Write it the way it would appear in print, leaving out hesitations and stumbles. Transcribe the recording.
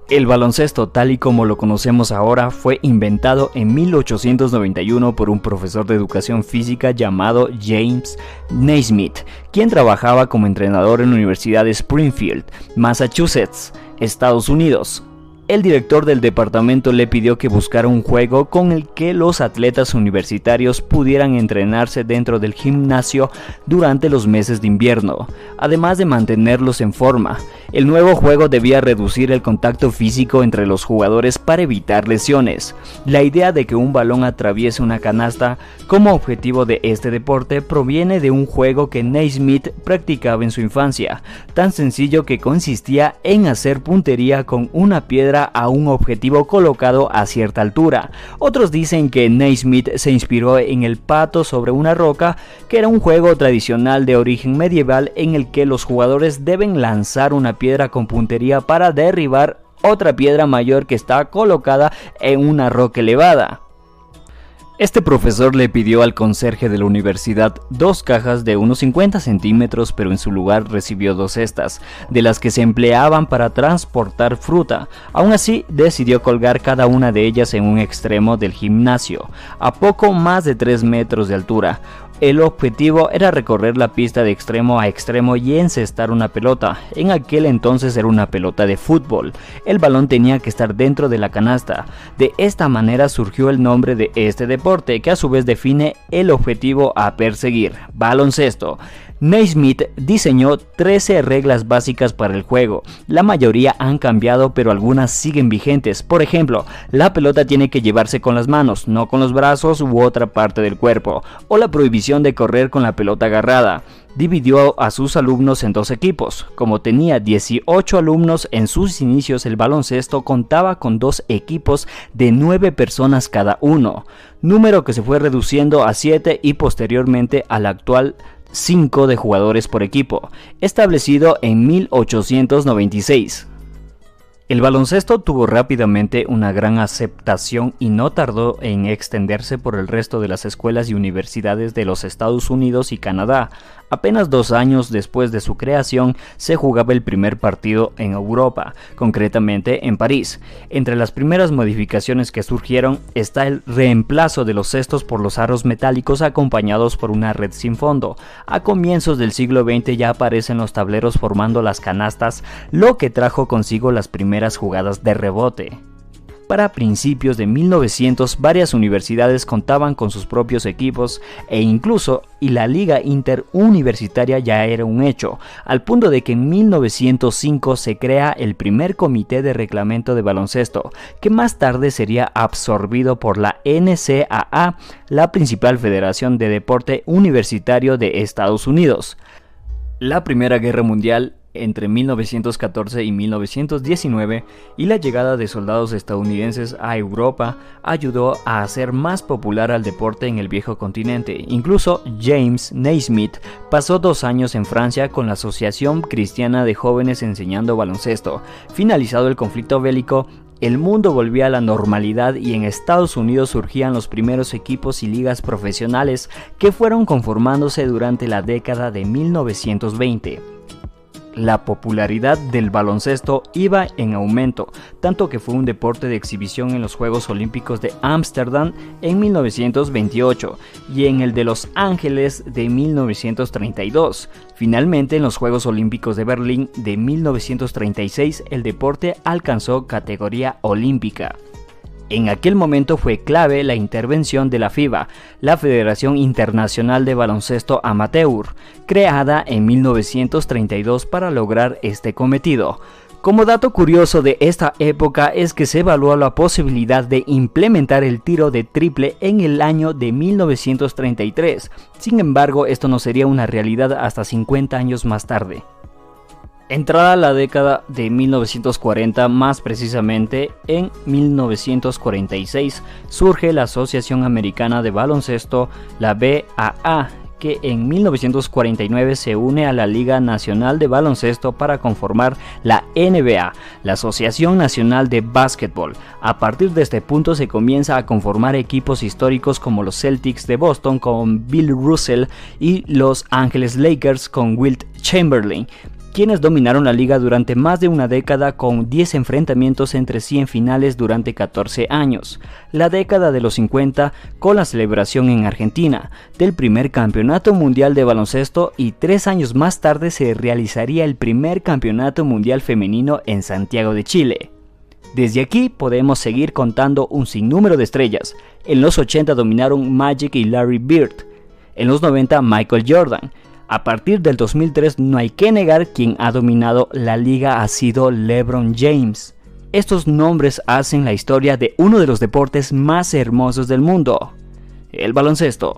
El baloncesto, tal y como lo conocemos ahora, fue inventado en 1891 por un profesor de educación física llamado James Naismith, quien trabajaba como entrenador en la Universidad de Springfield, Massachusetts, Estados Unidos. El director del departamento le pidió que buscara un juego con el que los atletas universitarios pudieran entrenarse dentro del gimnasio durante los meses de invierno, además de mantenerlos en forma. El nuevo juego debía reducir el contacto físico entre los jugadores para evitar lesiones. La idea de que un balón atraviese una canasta como objetivo de este deporte proviene de un juego que Naismith practicaba en su infancia, tan sencillo que consistía en hacer puntería con una piedra a un objetivo colocado a cierta altura. Otros dicen que Naismith se inspiró en el pato sobre una roca, que era un juego tradicional de origen medieval en el que los jugadores deben lanzar una piedra con puntería para derribar otra piedra mayor que está colocada en una roca elevada. Este profesor le pidió al conserje de la universidad 2 cajas de unos 50 centímetros, pero en su lugar recibió 2 cestas, de las que se empleaban para transportar fruta. Aún así, decidió colgar cada una de ellas en un extremo del gimnasio, a poco más de 3 metros de altura. El objetivo era recorrer la pista de extremo a extremo y encestar una pelota. En aquel entonces era una pelota de fútbol. El balón tenía que estar dentro de la canasta. De esta manera surgió el nombre de este deporte, que a su vez define el objetivo a perseguir: baloncesto. Naismith diseñó 13 reglas básicas para el juego. La mayoría han cambiado, pero algunas siguen vigentes. Por ejemplo, la pelota tiene que llevarse con las manos, no con los brazos u otra parte del cuerpo, o la prohibición de correr con la pelota agarrada. Dividió a sus alumnos en 2 equipos. Como tenía 18 alumnos en sus inicios, el baloncesto contaba con 2 equipos de 9 personas cada uno, número que se fue reduciendo a 7 y posteriormente al actual 5 de jugadores por equipo, establecido en 1896. El baloncesto tuvo rápidamente una gran aceptación y no tardó en extenderse por el resto de las escuelas y universidades de los Estados Unidos y Canadá. Apenas 2 años después de su creación, se jugaba el primer partido en Europa, concretamente en París. Entre las primeras modificaciones que surgieron está el reemplazo de los cestos por los aros metálicos acompañados por una red sin fondo. A comienzos del siglo XX ya aparecen los tableros formando las canastas, lo que trajo consigo las primeras jugadas de rebote. Para principios de 1900, varias universidades contaban con sus propios equipos e incluso la liga interuniversitaria ya era un hecho, al punto de que en 1905 se crea el primer comité de reglamento de baloncesto, que más tarde sería absorbido por la NCAA, la principal federación de deporte universitario de Estados Unidos. La Primera Guerra Mundial entre 1914 y 1919 y la llegada de soldados estadounidenses a Europa ayudó a hacer más popular al deporte en el viejo continente. Incluso James Naismith pasó 2 años en Francia con la Asociación Cristiana de Jóvenes enseñando baloncesto. Finalizado el conflicto bélico, el mundo volvía a la normalidad y en Estados Unidos surgían los primeros equipos y ligas profesionales que fueron conformándose durante la década de 1920. La popularidad del baloncesto iba en aumento, tanto que fue un deporte de exhibición en los Juegos Olímpicos de Ámsterdam en 1928 y en el de Los Ángeles de 1932. Finalmente, en los Juegos Olímpicos de Berlín de 1936, el deporte alcanzó categoría olímpica. En aquel momento fue clave la intervención de la FIBA, la Federación Internacional de Baloncesto Amateur, creada en 1932 para lograr este cometido. Como dato curioso de esta época es que se evaluó la posibilidad de implementar el tiro de triple en el año de 1933. Sin embargo, esto no sería una realidad hasta 50 años más tarde. Entrada la década de 1940, más precisamente en 1946, surge la Asociación Americana de Baloncesto, la BAA, que en 1949 se une a la Liga Nacional de Baloncesto para conformar la NBA, la Asociación Nacional de Básquetbol. A partir de este punto se comienza a conformar equipos históricos como los Celtics de Boston con Bill Russell y los Angeles Lakers con Wilt Chamberlain, quienes dominaron la liga durante más de una década con 10 enfrentamientos entre sí en finales durante 14 años. La década de los 50 con la celebración en Argentina del primer campeonato mundial de baloncesto, y 3 años más tarde se realizaría el primer campeonato mundial femenino en Santiago de Chile. Desde aquí podemos seguir contando un sinnúmero de estrellas. En los 80 dominaron Magic y Larry Bird. En los 90 Michael Jordan. A partir del 2003 no hay que negar quien ha dominado la liga ha sido LeBron James. Estos nombres hacen la historia de uno de los deportes más hermosos del mundo, el baloncesto.